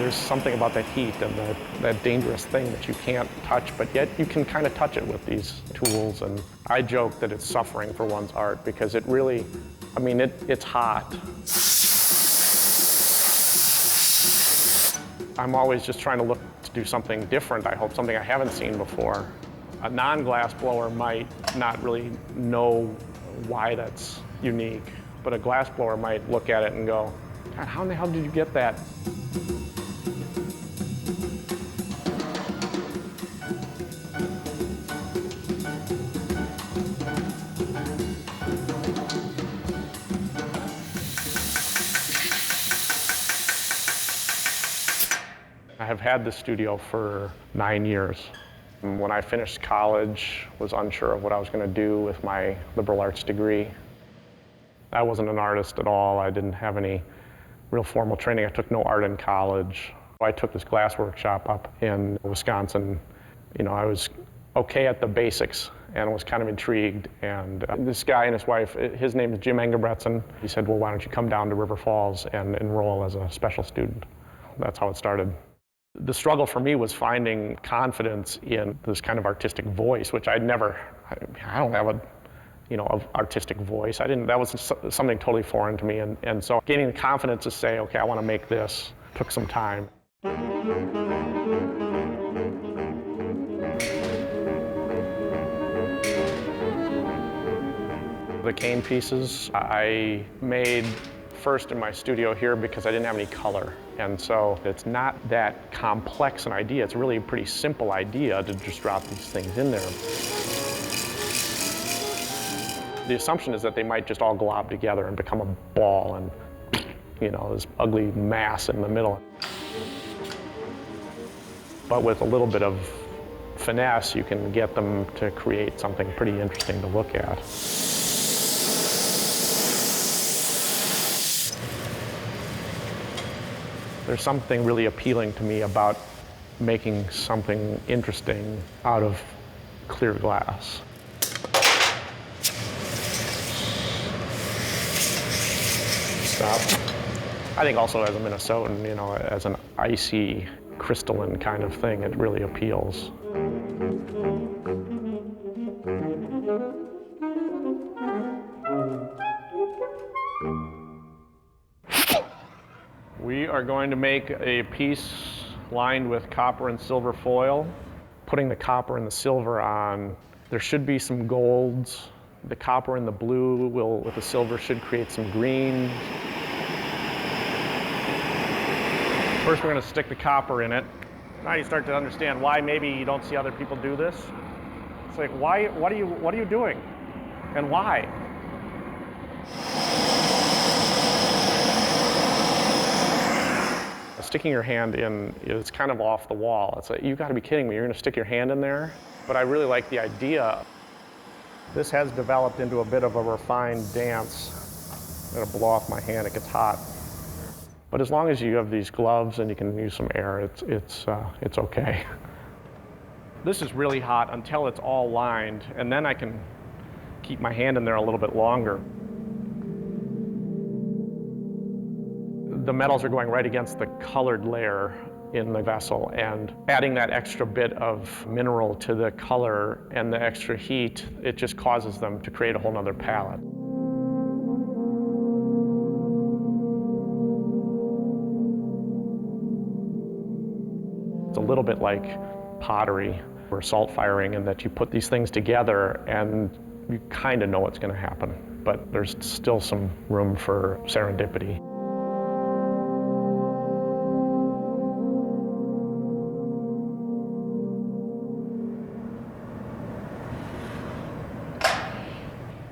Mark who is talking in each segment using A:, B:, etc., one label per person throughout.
A: There's something about that heat and that dangerous thing that you can't touch, but yet you can kind of touch it with these tools. And I joke that it's suffering for one's art because it really, I mean, it's hot. I'm always just trying to look to do something different, I hope, something I haven't seen before. A non-glass blower might not really know why that's unique, but a glass blower might look at it and go, God, how in the hell did you get that? I have had this studio for 9 years. When I finished college, was unsure of what I was going to do with my liberal arts degree. I wasn't an artist at all. I didn't have any real formal training. I took no art in college. I took this glass workshop up in Wisconsin. You know, I was okay at the basics and was kind of intrigued. And this guy and his wife, his name is Jim Engebretson. He said, well, why don't you come down to River Falls and enroll as a special student? That's how it started. The struggle for me was finding confidence in this kind of artistic voice, which I don't have a, artistic voice. That was something totally foreign to me. And so gaining the confidence to say, okay, I want to make this, took some time. The cane pieces I made first in my studio here because I didn't have any color. And so it's not that complex an idea. It's really a pretty simple idea to just drop these things in there. The assumption is that they might just all glob together and become a ball and, this ugly mass in the middle. But with a little bit of finesse, you can get them to create something pretty interesting to look at. There's something really appealing to me about making something interesting out of clear glass. Stop. I think also as a Minnesotan, as an icy, crystalline kind of thing, it really appeals. We are going to make a piece lined with copper and silver foil. Putting the copper and the silver on, there should be some golds. The copper and the blue with the silver should create some green. First we're going to stick the copper in it. Now you start to understand why maybe you don't see other people do this. It's like, why? What are you doing? And why? Sticking your hand in is kind of off the wall. It's like, you got to be kidding me, you're going to stick your hand in there? But I really like the idea. This has developed into a bit of a refined dance. I'm going to blow off my hand, it gets hot. But as long as you have these gloves and you can use some air, it's okay. This is really hot until it's all lined, and then I can keep my hand in there a little bit longer. The metals are going right against the colored layer in the vessel, and adding that extra bit of mineral to the color and the extra heat, it just causes them to create a whole nother palette. It's a little bit like pottery or salt firing in that you put these things together and you kind of know what's going to happen, but there's still some room for serendipity.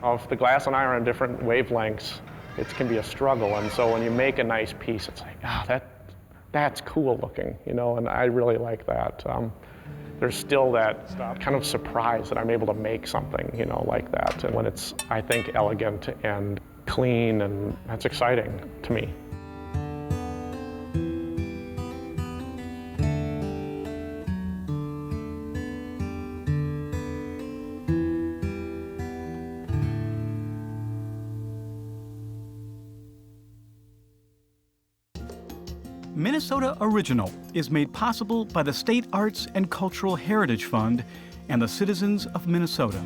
A: If the glass and I are on different wavelengths, it can be a struggle. And so when you make a nice piece, it's like, that's cool looking, and I really like that. There's still that kind of surprise that I'm able to make something, like that. And when it's, I think, elegant and clean, and that's exciting to me.
B: Minnesota Original is made possible by the State Arts and Cultural Heritage Fund and the citizens of Minnesota.